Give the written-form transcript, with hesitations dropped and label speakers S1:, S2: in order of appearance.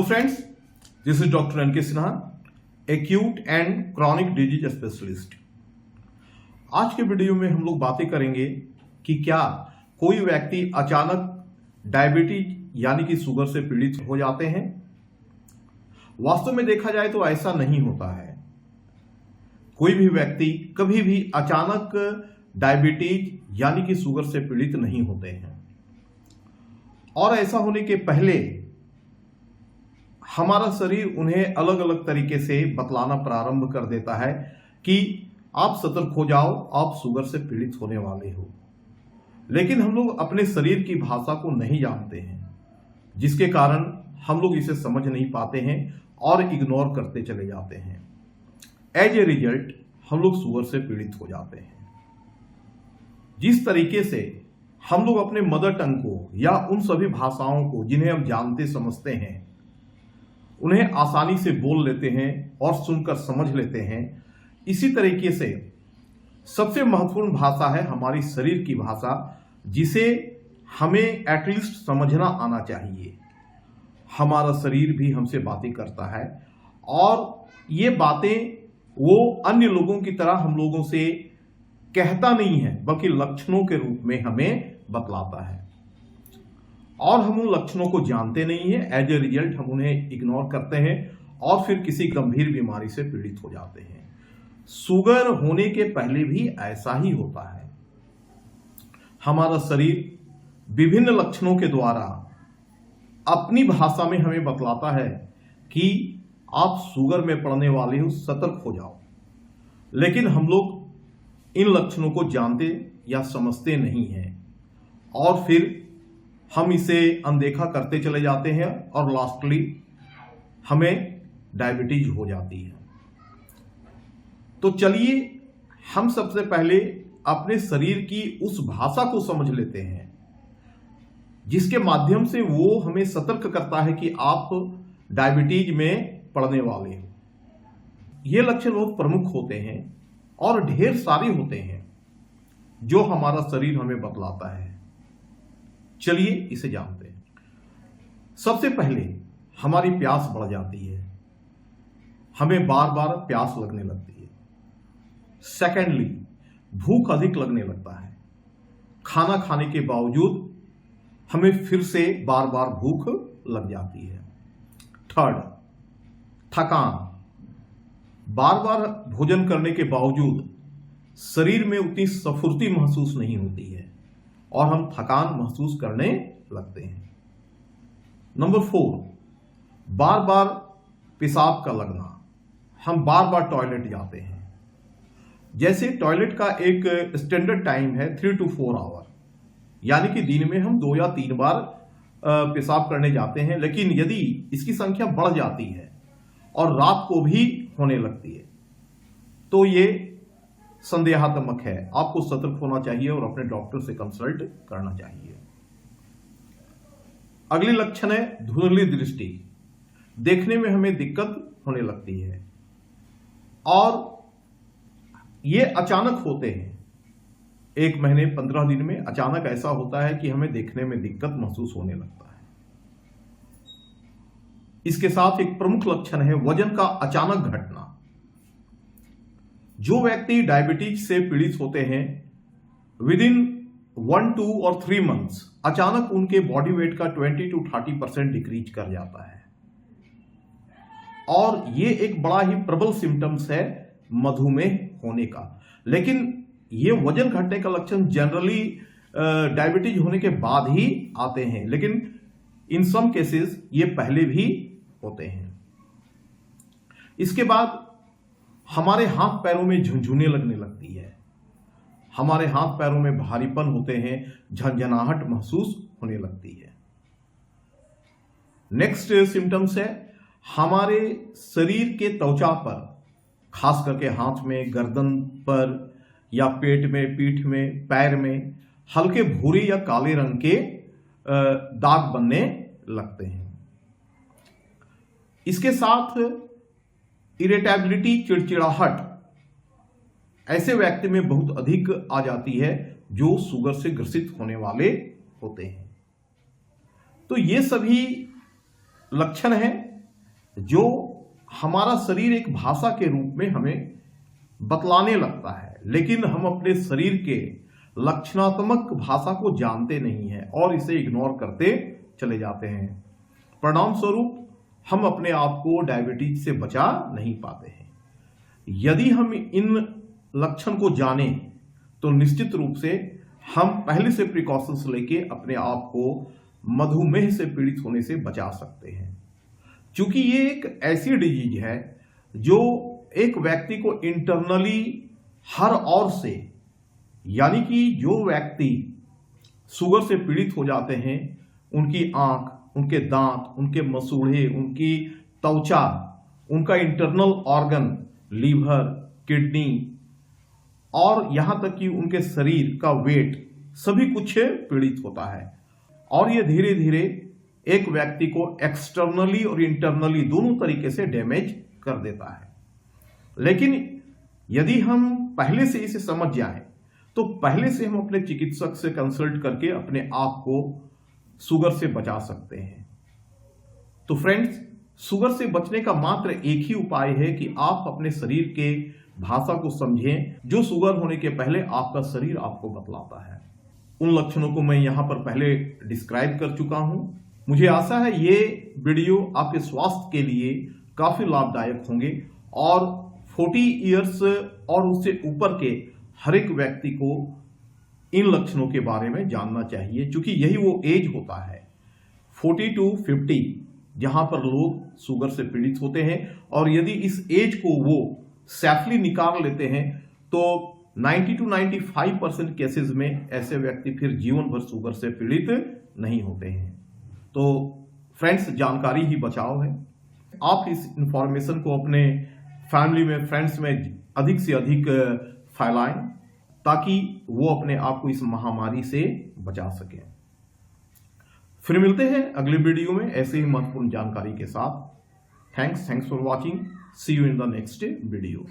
S1: friends, this is Dr. N.K. Sinha, acute and chronic disease specialist. आज के video में हम लोग बातें करेंगे कि क्या कोई व्यक्ति अचानक डायबिटीज यानी कि शुगर से पीड़ित हो जाते हैं। वास्तव में देखा जाए तो ऐसा नहीं होता है। कोई भी व्यक्ति कभी भी अचानक डायबिटीज यानी कि शुगर से पीड़ित नहीं होते हैं, और ऐसा होने के पहले हमारा शरीर उन्हें अलग अलग तरीके से बतलाना प्रारंभ कर देता है कि आप सतर्क हो जाओ, आप शुगर से पीड़ित होने वाले हो। लेकिन हम लोग अपने शरीर की भाषा को नहीं जानते हैं, जिसके कारण हम लोग इसे समझ नहीं पाते हैं और इग्नोर करते चले जाते हैं। एज ए रिजल्ट हम लोग शुगर से पीड़ित हो जाते हैं। जिस तरीके से हम लोग अपने मदर टंग को या उन सभी भाषाओं को जिन्हें हम जानते समझते हैं उन्हें आसानी से बोल लेते हैं और सुनकर समझ लेते हैं, इसी तरीके से सबसे महत्वपूर्ण भाषा है हमारी शरीर की भाषा, जिसे हमें एटलीस्ट समझना आना चाहिए। हमारा शरीर भी हमसे बातें करता है और ये बातें वो अन्य लोगों की तरह हम लोगों से कहता नहीं है, बल्कि लक्षणों के रूप में हमें बतलाता है, और हम उन लक्षणों को जानते नहीं हैं। एज ए रिजल्ट हम उन्हें इग्नोर करते हैं और फिर किसी गंभीर बीमारी से पीड़ित हो जाते हैं। शुगर होने के पहले भी ऐसा ही होता है। हमारा शरीर विभिन्न लक्षणों के द्वारा अपनी भाषा में हमें बतलाता है कि आप शुगर में पड़ने वाले हो, सतर्क हो जाओ। लेकिन हम लोग इन लक्षणों को जानते या समझते नहीं हैं और फिर हम इसे अनदेखा करते चले जाते हैं और लास्टली हमें डायबिटीज हो जाती है। तो चलिए हम सबसे पहले अपने शरीर की उस भाषा को समझ लेते हैं जिसके माध्यम से वो हमें सतर्क करता है कि आप डायबिटीज में पड़ने वाले हो। ये लक्षण बहुत प्रमुख होते हैं और ढेर सारे होते हैं जो हमारा शरीर हमें बतलाता है। चलिए इसे जानते हैं। सबसे पहले हमारी प्यास बढ़ जाती है, हमें बार बार प्यास लगने लगती है। सेकेंडली, भूख अधिक लगने लगता है। खाना खाने के बावजूद हमें फिर से बार बार भूख लग जाती है। थर्ड, थकान। बार बार भोजन करने के बावजूद शरीर में उतनी स्फूर्ति महसूस नहीं होती है और हम थकान महसूस करने लगते हैं। नंबर 4, बार बार पेशाब का लगना। हम बार बार टॉयलेट जाते हैं। जैसे टॉयलेट का एक स्टैंडर्ड टाइम है 3 to 4 आवर, यानी कि दिन में हम 2 या 3 बार पेशाब करने जाते हैं। लेकिन यदि इसकी संख्या बढ़ जाती है और रात को भी होने लगती है तो ये संदेहात्मक है। आपको सतर्क होना चाहिए और अपने डॉक्टर से कंसल्ट करना चाहिए। अगली लक्षण है धुंधली दृष्टि। देखने में हमें दिक्कत होने लगती है और ये अचानक होते हैं। 1 महीने 15 दिन में अचानक ऐसा होता है कि हमें देखने में दिक्कत महसूस होने लगता है। इसके साथ एक प्रमुख लक्षण है वजन का अचानक घटना। जो व्यक्ति डायबिटीज से पीड़ित होते हैं विद इन 1, 2 और 3 मंथ्स अचानक उनके बॉडी वेट का 20 to 30% डिक्रीज कर जाता है, और ये एक बड़ा ही प्रबल सिम्टम्स है मधुमेह होने का। लेकिन ये वजन घटने का लक्षण जनरली डायबिटीज होने के बाद ही आते हैं, लेकिन इन सम केसेस ये पहले भी होते हैं। इसके बाद हमारे हाथ पैरों में झुनझुने लगने लगती है। हमारे हाथ पैरों में भारीपन होते हैं, झंझनाहट महसूस होने लगती है। नेक्स्ट सिम्टम्स है हमारे शरीर के त्वचा पर, खास करके हाथ में, गर्दन पर या पेट में, पीठ में, पैर में हल्के भूरे या काले रंग के दाग बनने लगते हैं। इसके साथ इरिटेबिलिटी, चिड़चिड़ाहट ऐसे व्यक्ति में बहुत अधिक आ जाती है जो शुगर से ग्रसित होने वाले होते हैं। तो ये सभी लक्षण हैं जो हमारा शरीर एक भाषा के रूप में हमें बतलाने लगता है, लेकिन हम अपने शरीर के लक्षणात्मक भाषा को जानते नहीं हैं और इसे इग्नोर करते चले जाते हैं। परिणाम स्वरूप हम अपने आप को डायबिटीज से बचा नहीं पाते हैं। यदि हम इन लक्षण को जानें तो निश्चित रूप से हम पहले से प्रिकॉशंस लेके अपने आप को मधुमेह से पीड़ित होने से बचा सकते हैं, क्योंकि ये एक ऐसी डिजीज है जो एक व्यक्ति को इंटरनली हर ओर से, यानी कि जो व्यक्ति शुगर से पीड़ित हो जाते हैं उनकी आंख, उनके दांत, उनके मसूड़े, उनकी त्वचा, उनका इंटरनल ऑर्गन, लीवर, किडनी और यहां तक कि उनके शरीर का वेट, सभी कुछ पीड़ित होता है। और ये धीरे धीरे एक व्यक्ति को एक्सटर्नली और इंटरनली दोनों तरीके से डैमेज कर देता है। लेकिन यदि हम पहले से इसे समझ जाएं तो पहले से हम अपने चिकित्सक से कंसल्ट करके अपने आप को शुगर से बचा सकते हैं। तो फ्रेंड्स, शुगर से बचने का मात्र एक ही उपाय है कि आप अपने शरीर के भाषा को समझें जो शुगर होने के पहले आपका शरीर आपको बतलाता है। उन लक्षणों को मैं यहां पर पहले डिस्क्राइब कर चुका हूं। मुझे आशा है ये वीडियो आपके स्वास्थ्य के लिए काफी लाभदायक होंगे और 40 इयर्स और उससे ऊपर के हर एक व्यक्ति को इन लक्षणों के बारे में जानना चाहिए, क्योंकि यही वो एज होता है 40 to 50 जहां पर लोग शुगर से पीड़ित होते हैं। और यदि इस एज को वो सेफली निकाल लेते हैं तो 90 to 95% केसेस में ऐसे व्यक्ति फिर जीवन भर शुगर से पीड़ित नहीं होते हैं। तो फ्रेंड्स, जानकारी ही बचाव है। आप इस इंफॉर्मेशन को अपने फैमिली में, फ्रेंड्स में अधिक से अधिक फैलाएं ताकि वो अपने आप को इस महामारी से बचा सकें। फिर मिलते हैं अगले वीडियो में ऐसे ही महत्वपूर्ण जानकारी के साथ। Thanks for watching. See you in the next video.